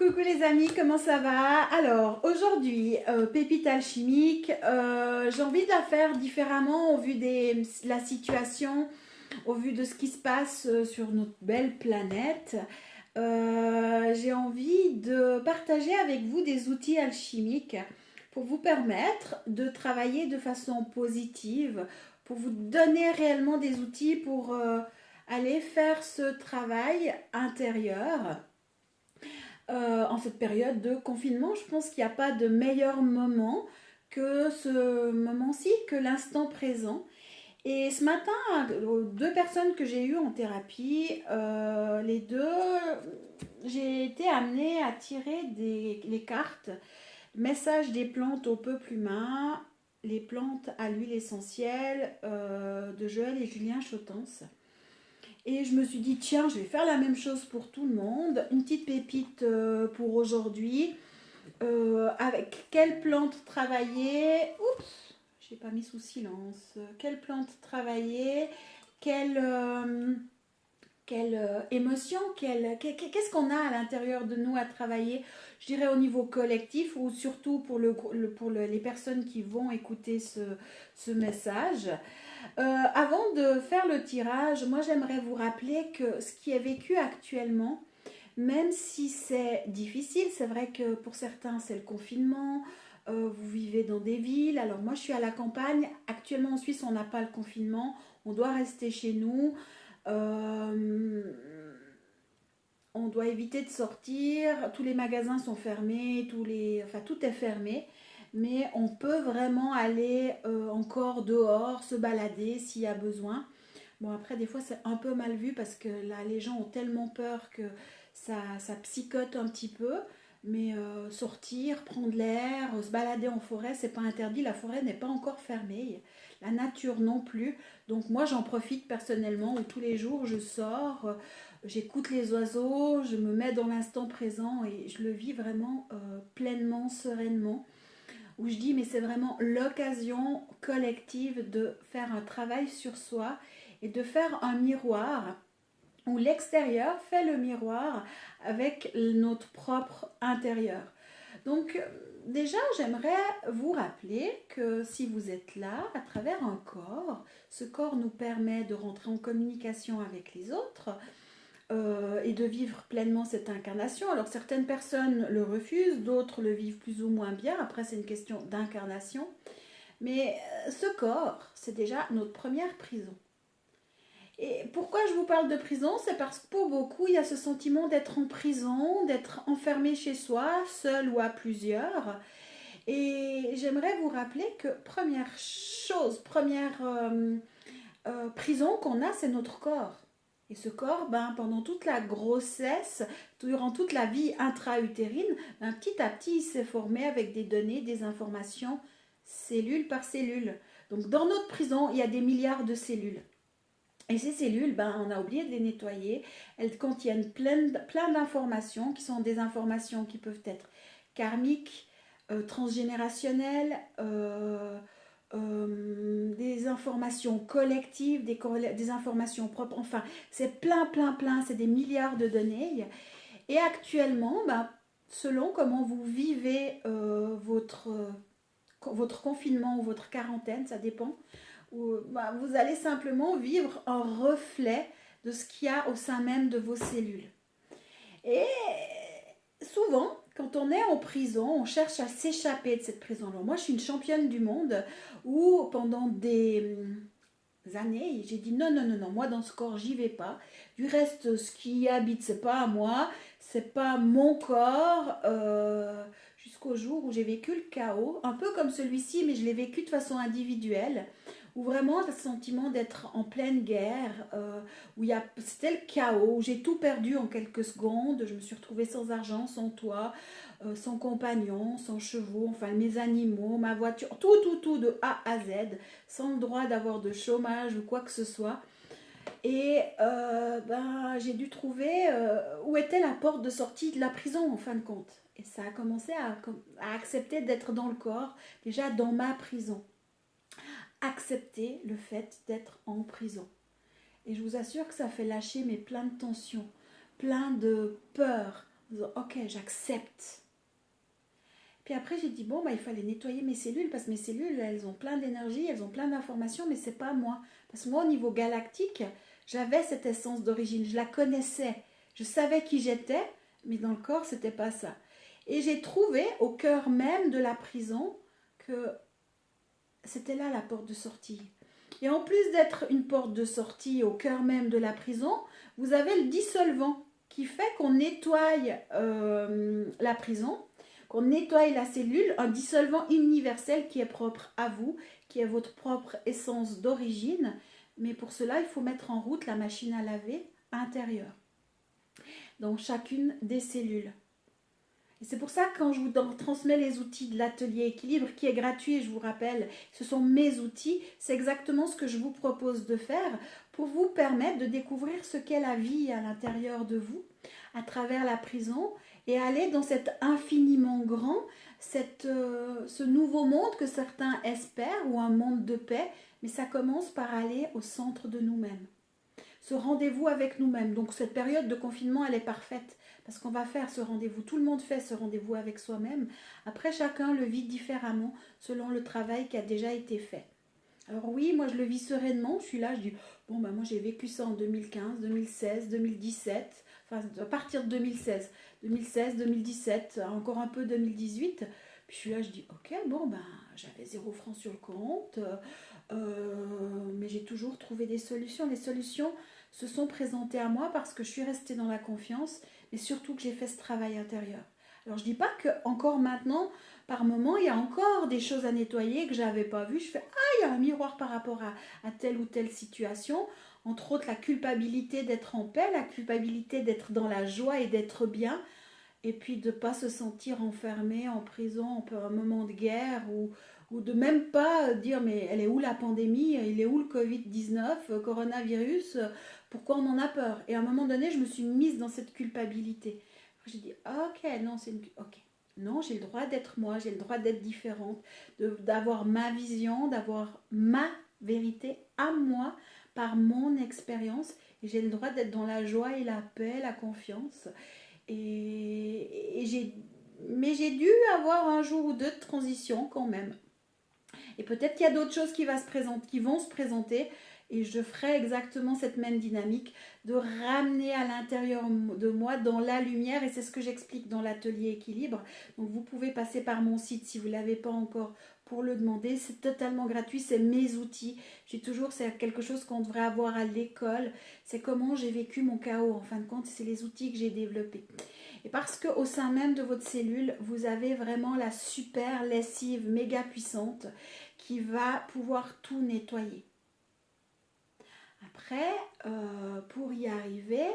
Coucou les amis, comment ça va? Alors aujourd'hui, pépite alchimique, j'ai envie de la faire différemment au vu de la situation, au vu de ce qui se passe sur notre belle planète. J'ai envie de partager avec vous des outils alchimiques pour vous permettre de travailler de façon positive, pour vous donner réellement des outils pour aller faire ce travail intérieur en cette période de confinement. Je pense qu'il n'y a pas de meilleur moment que ce moment-ci, que l'instant présent. Et ce matin, deux personnes que j'ai eues en thérapie, les deux, j'ai été amenée à tirer les cartes, message des plantes au peuple humain, les plantes à l'huile essentielle de Joël et Julien Chotens. Et je me suis dit, tiens, je vais faire la même chose pour tout le monde. Une petite pépite pour aujourd'hui. Avec quelle plante travailler? Oups, j'ai pas mis sous silence. Quelle plante travailler? Quelle, émotion? Qu'est-ce qu'on a à l'intérieur de nous à travailler? Je dirais au niveau collectif ou surtout pour, les personnes qui vont écouter ce message. Avant de faire le tirage, moi j'aimerais vous rappeler que ce qui est vécu actuellement, même si c'est difficile, c'est vrai que pour certains c'est le confinement, vous vivez dans des villes, alors moi je suis à la campagne, actuellement en Suisse on n'a pas le confinement, on doit rester chez nous, euh, on doit éviter de sortir, tous les magasins sont fermés, enfin tout est fermé, mais on peut vraiment aller encore dehors, se balader s'il y a besoin. Bon, après, des fois, c'est un peu mal vu parce que là, les gens ont tellement peur que ça psychote un petit peu. Mais sortir, prendre l'air, se balader en forêt, c'est pas interdit. La forêt n'est pas encore fermée. La nature non plus. Donc moi, j'en profite personnellement où tous les jours, je sors, j'écoute les oiseaux, je me mets dans l'instant présent et je le vis vraiment pleinement, sereinement. Où je dis, mais c'est vraiment l'occasion collective de faire un travail sur soi et de faire un miroir où l'extérieur fait le miroir avec notre propre intérieur. Donc déjà, j'aimerais vous rappeler que si vous êtes là, à travers un corps, ce corps nous permet de rentrer en communication avec les autres et de vivre pleinement cette incarnation. Alors certaines personnes le refusent, d'autres le vivent plus ou moins bien. Après, c'est une question d'incarnation. Mais ce corps, c'est déjà notre première prison. Et pourquoi je vous parle de prison? C'est parce que pour beaucoup, il y a ce sentiment d'être en prison, d'être enfermé chez soi, seul ou à plusieurs. Et j'aimerais vous rappeler que première chose, première prison qu'on a, c'est notre corps. Et ce corps, ben, pendant toute la grossesse, durant toute la vie intra-utérine, ben, petit à petit, il s'est formé avec des données, des informations, cellule par cellule. Donc dans notre prison, il y a des milliards de cellules. Et ces cellules, ben, on a oublié de les nettoyer. Elles contiennent plein d'informations qui sont des informations qui peuvent être karmiques, transgénérationnelles, des informations collectives, des informations propres. Enfin, c'est plein, c'est des milliards de données. Et actuellement, ben, selon comment vous vivez votre confinement ou votre quarantaine, ça dépend, bah, vous allez simplement vivre un reflet de ce qu'il y a au sein même de vos cellules. Et souvent, quand on est en prison, on cherche à s'échapper de cette prison. Alors moi, je suis une championne du monde où pendant des années, j'ai dit non, moi dans ce corps, j'y vais pas. Du reste, ce qui y habite, c'est pas à moi, c'est pas mon corps. Jusqu'au jour où j'ai vécu le chaos, un peu comme celui-ci, mais je l'ai vécu de façon individuelle, où vraiment le sentiment d'être en pleine guerre, où c'était le chaos, où j'ai tout perdu en quelques secondes, je me suis retrouvée sans argent, sans toit, sans compagnon, sans chevaux, enfin mes animaux, ma voiture, tout de A à Z, sans le droit d'avoir de chômage ou quoi que ce soit. Et ben, j'ai dû trouver où était la porte de sortie de la prison en fin de compte. Et ça a commencé à accepter d'être dans le corps, déjà dans ma prison. Accepter le fait d'être en prison. Et je vous assure que ça fait lâcher mais plein de tensions, plein de peurs. En disant, ok, j'accepte. Puis après, j'ai dit, bon, bah, il fallait nettoyer mes cellules parce que mes cellules, elles ont plein d'énergie, elles ont plein d'informations, mais c'est pas moi. Parce que moi, au niveau galactique, j'avais cette essence d'origine, je la connaissais, je savais qui j'étais, mais dans le corps, c'était pas ça. Et j'ai trouvé au cœur même de la prison que c'était là la porte de sortie. Et en plus d'être une porte de sortie au cœur même de la prison, vous avez le dissolvant qui fait qu'on nettoie la prison, qu'on nettoie la cellule, un dissolvant universel qui est propre à vous, qui est votre propre essence d'origine. Mais pour cela, il faut mettre en route la machine à laver intérieure, dans chacune des cellules. Et c'est pour ça que quand je vous transmets les outils de l'atelier équilibre, qui est gratuit, je vous rappelle, ce sont mes outils, c'est exactement ce que je vous propose de faire pour vous permettre de découvrir ce qu'est la vie à l'intérieur de vous, à travers la prison, et aller dans cet infiniment grand, ce nouveau monde que certains espèrent, ou un monde de paix, mais ça commence par aller au centre de nous-mêmes. Ce rendez-vous avec nous-mêmes. Donc cette période de confinement, elle est parfaite parce qu'on va faire ce rendez-vous. Tout le monde fait ce rendez-vous avec soi-même. Après, chacun le vit différemment selon le travail qui a déjà été fait. Alors oui, moi je le vis sereinement. Je suis là, je dis, bon, bah moi j'ai vécu ça en 2015, 2016, 2017. Enfin, à partir de 2016. 2016, 2017, encore un peu 2018. Puis je suis là, je dis, ok, bon, ben j'avais 0 francs sur le compte. Mais j'ai toujours trouvé des solutions. Les solutions se sont présentées à moi parce que je suis restée dans la confiance, mais surtout que j'ai fait ce travail intérieur. Alors je dis pas que encore maintenant, par moment, il y a encore des choses à nettoyer que j'avais pas vues. Je fais il y a un miroir par rapport à telle ou telle situation. Entre autres, la culpabilité d'être en paix, la culpabilité d'être dans la joie et d'être bien, et puis de ne pas se sentir enfermé en prison en un moment de guerre ou de même pas dire mais elle est où la pandémie, il est où le Covid-19, coronavirus, pourquoi on en a peur. Et à un moment donné, je me suis mise dans cette culpabilité. J'ai dit ok, non, c'est une... Ok. Non, j'ai le droit d'être moi, j'ai le droit d'être différente, d'avoir ma vision, d'avoir ma vérité à moi par mon expérience. Et j'ai le droit d'être dans la joie et la paix, la confiance. Mais j'ai dû avoir un jour ou deux de transition quand même. Et peut-être qu'il y a d'autres choses qui vont se présenter. Et je ferai exactement cette même dynamique de ramener à l'intérieur de moi dans la lumière. Et c'est ce que j'explique dans l'atelier équilibre. Donc vous pouvez passer par mon site si vous ne l'avez pas encore pour le demander. C'est totalement gratuit, c'est mes outils. J'ai toujours, c'est quelque chose qu'on devrait avoir à l'école. C'est comment j'ai vécu mon chaos. En fin de compte, c'est les outils que j'ai développés. Et parce qu'au sein même de votre cellule, vous avez vraiment la super lessive méga puissante qui va pouvoir tout nettoyer. Après, pour y arriver,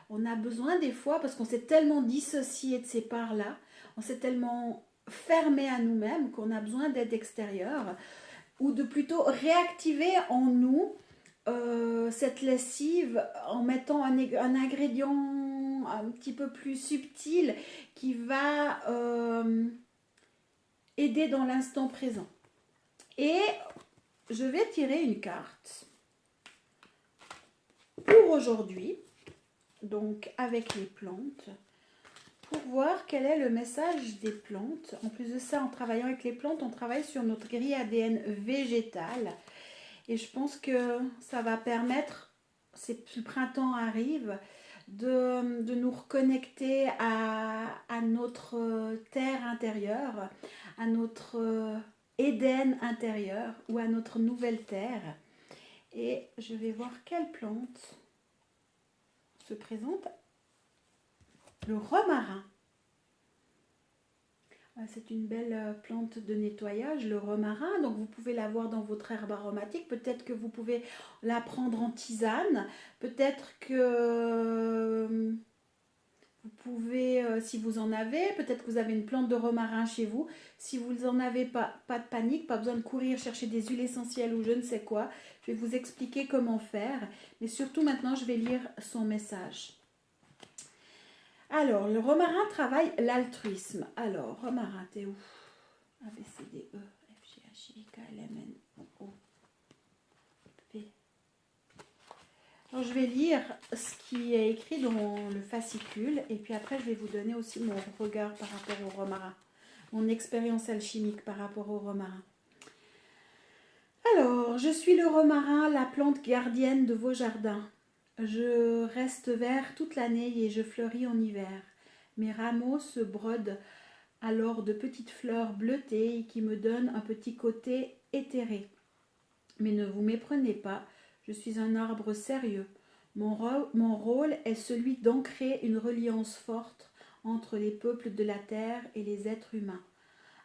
on a besoin des fois, parce qu'on s'est tellement dissocié de ces parts-là, on s'est tellement fermé à nous-mêmes qu'on a besoin d'aide extérieure, ou de plutôt réactiver en nous cette lessive en mettant un ingrédient un petit peu plus subtil qui va aider dans l'instant présent. Et je vais tirer une carte pour aujourd'hui, donc avec les plantes, pour voir quel est le message des plantes. En plus de ça, en travaillant avec les plantes, on travaille sur notre grille ADN végétale. Et je pense que ça va permettre, si le printemps arrive, de nous reconnecter à notre terre intérieure, à notre Éden intérieur ou à notre nouvelle terre. Et je vais voir quelle plante se présente. Le romarin. C'est une belle plante de nettoyage, le romarin. Donc vous pouvez l'avoir dans votre herbe aromatique. Peut-être que vous pouvez la prendre en tisane. Peut-être que vous pouvez, si vous en avez, peut-être que vous avez une plante de romarin chez vous. Si vous n'en avez pas, pas de panique, pas besoin de courir chercher des huiles essentielles ou je ne sais quoi. Je vais vous expliquer comment faire. Mais surtout maintenant, je vais lire son message. Alors, le romarin travaille l'altruisme. Alors, romarin, t'es où? A, B, C, D, E, F, G, H, I, K, L, M, N, O, P. Alors, je vais lire ce qui est écrit dans le fascicule et puis après, je vais vous donner aussi mon regard par rapport au romarin, mon expérience alchimique par rapport au romarin. Alors, je suis le romarin, la plante gardienne de vos jardins. Je reste vert toute l'année et je fleuris en hiver. Mes rameaux se brodent alors de petites fleurs bleutées qui me donnent un petit côté éthéré. Mais ne vous méprenez pas, je suis un arbre sérieux. Mon rôle est celui d'ancrer une reliance forte entre les peuples de la terre et les êtres humains.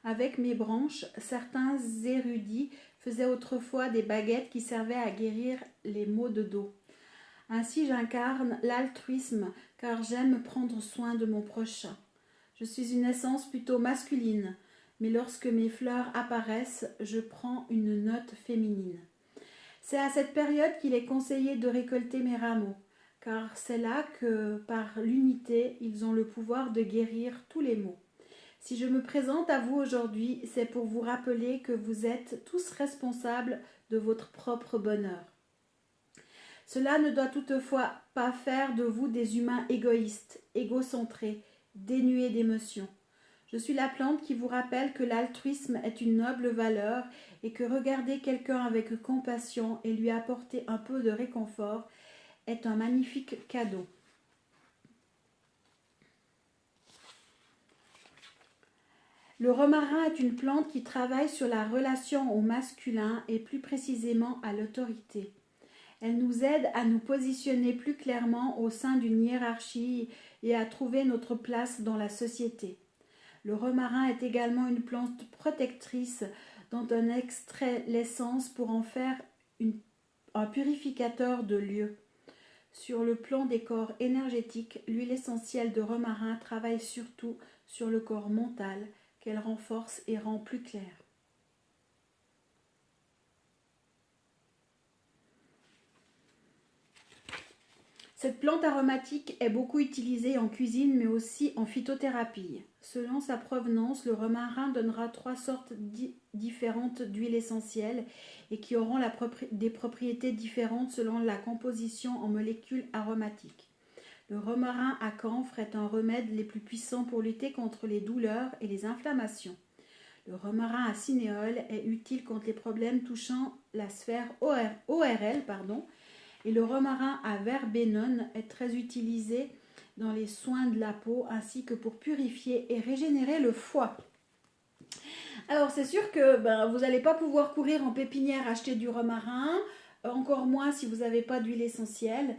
Avec mes branches, certains érudits faisaient autrefois des baguettes qui servaient à guérir les maux de dos. Ainsi j'incarne l'altruisme car j'aime prendre soin de mon prochain. Je suis une essence plutôt masculine, mais lorsque mes fleurs apparaissent, je prends une note féminine. C'est à cette période qu'il est conseillé de récolter mes rameaux, car c'est là que, par l'unité, ils ont le pouvoir de guérir tous les maux. Si je me présente à vous aujourd'hui, c'est pour vous rappeler que vous êtes tous responsables de votre propre bonheur. Cela ne doit toutefois pas faire de vous des humains égoïstes, égocentrés, dénués d'émotions. Je suis la plante qui vous rappelle que l'altruisme est une noble valeur et que regarder quelqu'un avec compassion et lui apporter un peu de réconfort est un magnifique cadeau. Le romarin est une plante qui travaille sur la relation au masculin et plus précisément à l'autorité. Elle nous aide à nous positionner plus clairement au sein d'une hiérarchie et à trouver notre place dans la société. Le romarin est également une plante protectrice dont on extrait l'essence pour en faire un purificateur de lieux. Sur le plan des corps énergétiques, l'huile essentielle de romarin travaille surtout sur le corps mental, qu'elle renforce et rend plus clair. Cette plante aromatique est beaucoup utilisée en cuisine mais aussi en phytothérapie. Selon sa provenance, le romarin donnera 3 sortes différentes d'huiles essentielles et qui auront des propriétés différentes selon la composition en molécules aromatiques. Le romarin à camphre est un remède les plus puissants pour lutter contre les douleurs et les inflammations. Le romarin à cinéole est utile contre les problèmes touchant la sphère ORL, et le romarin à verbenone est très utilisé dans les soins de la peau ainsi que pour purifier et régénérer le foie. Alors c'est sûr que vous n'allez pas pouvoir courir en pépinière acheter du romarin, encore moins si vous n'avez pas d'huile essentielle.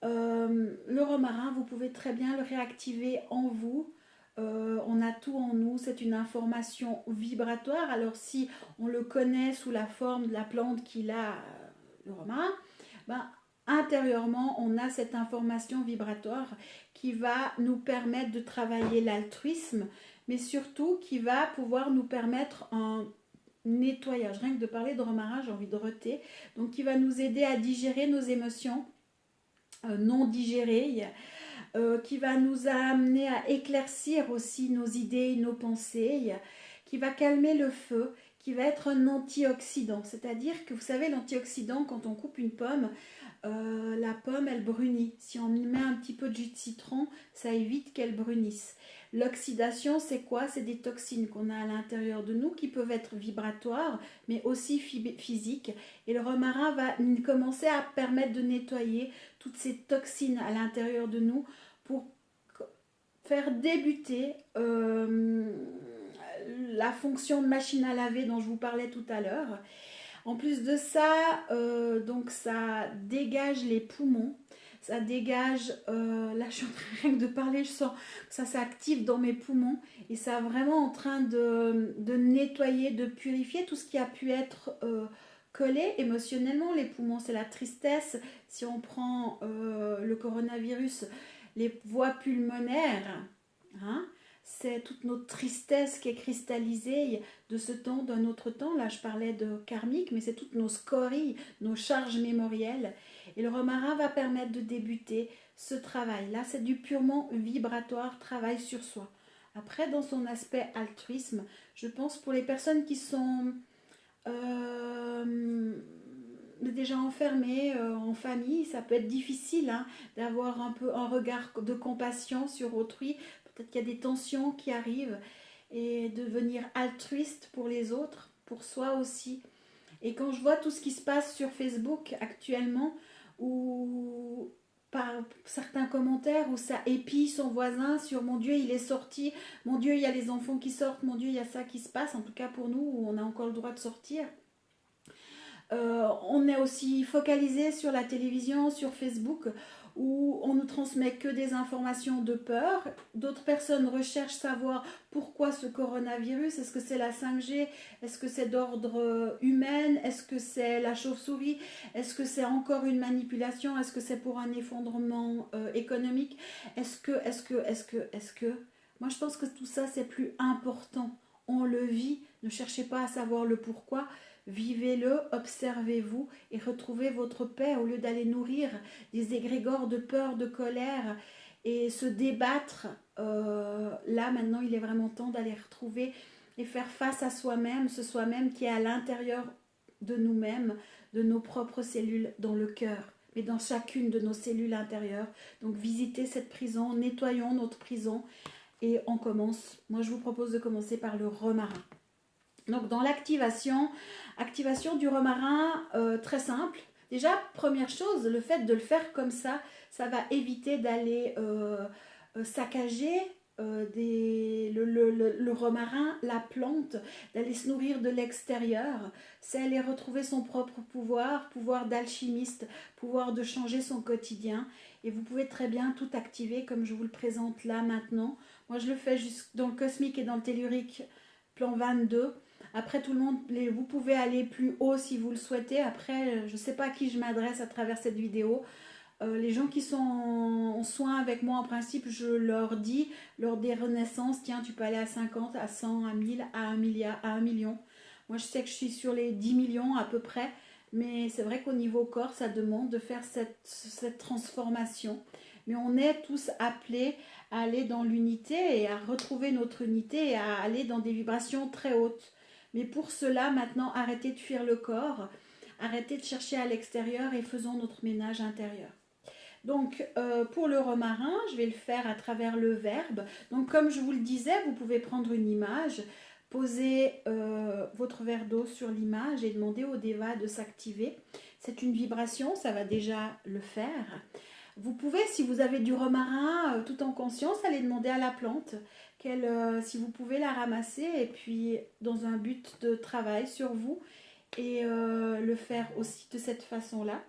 Le romarin, vous pouvez très bien le réactiver en vous. On a tout en nous, c'est une information vibratoire. Alors si on le connaît sous la forme de la plante qu'il a, le romarin, intérieurement on a cette information vibratoire qui va nous permettre de travailler l'altruisme, mais surtout qui va pouvoir nous permettre un nettoyage. Rien que de parler de romarin, j'ai envie de roter. Donc qui va nous aider à digérer nos émotions non digérées, qui va nous amener à éclaircir aussi nos idées, nos pensées, qui va calmer le feu, qui va être un antioxydant. C'est-à-dire que vous savez, l'antioxydant, quand on coupe une pomme, la pomme, elle brunit. Si on met un petit peu de jus de citron, ça évite qu'elle brunisse. L'oxydation, c'est quoi? C'est des toxines qu'on a à l'intérieur de nous qui peuvent être vibratoires, mais aussi physiques. Et le romarin va commencer à permettre de nettoyer toutes ces toxines à l'intérieur de nous pour faire débuter la fonction de machine à laver dont je vous parlais tout à l'heure. En plus de ça, donc ça dégage les poumons, ça dégage, là je suis en train rien que de parler, je sens que ça s'active dans mes poumons et ça est vraiment en train de nettoyer, de purifier tout ce qui a pu être collé émotionnellement. Les poumons, c'est la tristesse. Si on prend le coronavirus, les voies pulmonaires, c'est toute notre tristesse qui est cristallisée de ce temps, d'un autre temps. Là, je parlais de karmique, mais c'est toutes nos scories, nos charges mémorielles. Et le romarin va permettre de débuter ce travail. Là, c'est du purement vibratoire, travail sur soi. Après, dans son aspect altruisme, je pense pour les personnes qui sont déjà enfermé en famille, ça peut être difficile hein, d'avoir un peu un regard de compassion sur autrui. Peut-être qu'il y a des tensions qui arrivent et devenir altruiste pour les autres, pour soi aussi. Et quand je vois tout ce qui se passe sur Facebook actuellement, où par certains commentaires où ça épie son voisin sur mon Dieu il est sorti, mon Dieu il y a les enfants qui sortent, mon Dieu il y a ça qui se passe, en tout cas pour nous où on a encore le droit de sortir. On est aussi focalisé sur la télévision, sur Facebook, où on nous transmet que des informations de peur. D'autres personnes recherchent savoir pourquoi ce coronavirus. Est-ce que c'est la 5G? Est-ce que c'est d'ordre humain? Est-ce que c'est la chauve-souris? Est-ce que c'est encore une manipulation? Est-ce que c'est pour un effondrement économique? Est-ce que moi je pense que tout ça c'est plus important. On le vit. Ne cherchez pas à savoir le pourquoi. Vivez-le, observez-vous et retrouvez votre paix au lieu d'aller nourrir des égrégores de peur, de colère et se débattre. Là, maintenant, il est vraiment temps d'aller retrouver et faire face à soi-même, ce soi-même qui est à l'intérieur de nous-mêmes, de nos propres cellules dans le cœur, mais dans chacune de nos cellules intérieures. Donc, visitez cette prison, nettoyons notre prison et on commence. Moi, je vous propose de commencer par le romarin. Donc dans l'activation du romarin, très simple. Déjà, première chose, le fait de le faire comme ça va éviter d'aller saccager le romarin, la plante, d'aller se nourrir de l'extérieur. C'est aller retrouver son propre pouvoir, pouvoir d'alchimiste, pouvoir de changer son quotidien. Et vous pouvez très bien tout activer comme je vous le présente là maintenant. Moi, je le fais juste dans le cosmique et dans le tellurique, plan 22. Après, tout le monde, vous pouvez aller plus haut si vous le souhaitez. Après, je ne sais pas à qui je m'adresse à travers cette vidéo. Les gens qui sont en soins avec moi, en principe, je leur dis, lors des renaissances, tiens, tu peux aller à 50, à 100, à 1000, à 1 milliard, à 1 million. Moi, je sais que je suis sur les 10 millions à peu près. Mais c'est vrai qu'au niveau corps, ça demande de faire cette transformation. Mais on est tous appelés à aller dans l'unité et à retrouver notre unité et à aller dans des vibrations très hautes. Mais pour cela, maintenant, arrêtez de fuir le corps, arrêtez de chercher à l'extérieur et faisons notre ménage intérieur. Donc, pour le romarin, je vais le faire à travers le verbe. Donc, comme je vous le disais, vous pouvez prendre une image, poser votre verre d'eau sur l'image et demander au Deva de s'activer. C'est une vibration, ça va déjà le faire. Vous pouvez, si vous avez du romarin tout en conscience, aller demander à la plante si vous pouvez la ramasser et puis dans un but de travail sur vous et le faire aussi de cette façon-là.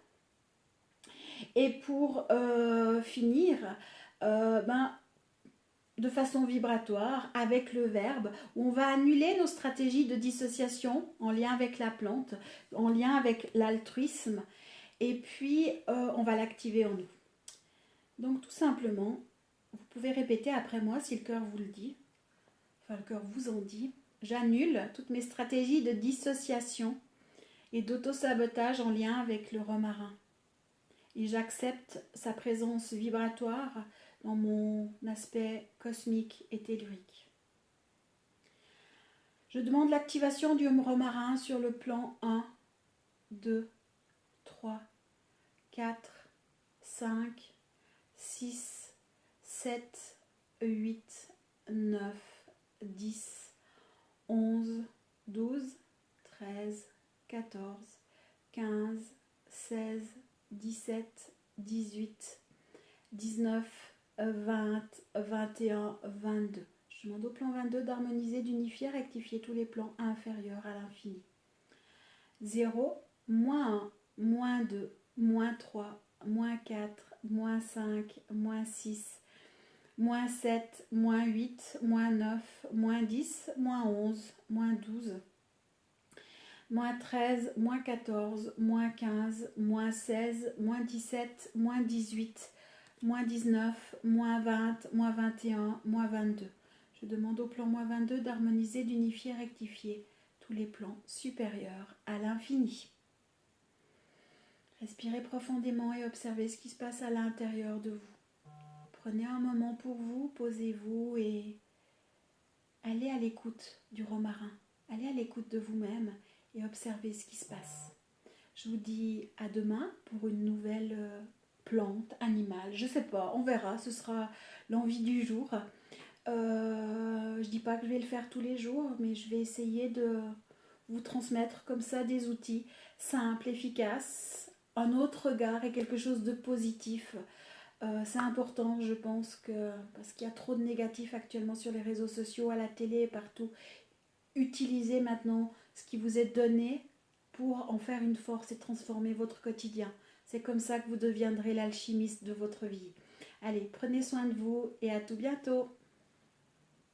Et pour finir, de façon vibratoire avec le verbe, où on va annuler nos stratégies de dissociation en lien avec la plante, en lien avec l'altruisme, et puis on va l'activer en nous. Donc tout simplement, vous pouvez répéter après moi si le cœur vous le dit, enfin le cœur vous en dit. J'annule toutes mes stratégies de dissociation et d'auto-sabotage en lien avec le romarin. Et j'accepte sa présence vibratoire dans mon aspect cosmique et tellurique. Je demande l'activation du romarin sur le plan 1, 2, 3, 4, 5, 6, 7, 8, 9, 10, 11, 12, 13, 14, 15, 16, 17, 18, 19, 20, 21, 22. Je demande au plan 22 d'harmoniser, d'unifier, rectifier tous les plans inférieurs à l'infini. 0, moins 1, moins 2, moins 3, moins 4, moins 5, moins 6, moins 7, moins 8, moins 9, moins 10, moins 11, moins 12, moins 13, moins 14, moins 15, moins 16, moins 17, moins 18, moins 19, moins 20, moins 21, moins 22. Je demande au plan moins 22 d'harmoniser, d'unifier, rectifier tous les plans supérieurs à l'infini. Respirez profondément et observez ce qui se passe à l'intérieur de vous. Prenez un moment pour vous, posez-vous et allez à l'écoute du romarin. Allez à l'écoute de vous-même et observez ce qui se passe. Je vous dis à demain pour une nouvelle plante, animale, je sais pas, on verra, ce sera l'envie du jour. Je dis pas que je vais le faire tous les jours, mais je vais essayer de vous transmettre comme ça des outils simples, efficaces, un autre regard et quelque chose de positif. C'est important, je pense, parce qu'il y a trop de négatifs actuellement sur les réseaux sociaux, à la télé et partout. Utilisez maintenant ce qui vous est donné pour en faire une force et transformer votre quotidien. C'est comme ça que vous deviendrez l'alchimiste de votre vie. Allez, prenez soin de vous et à tout bientôt.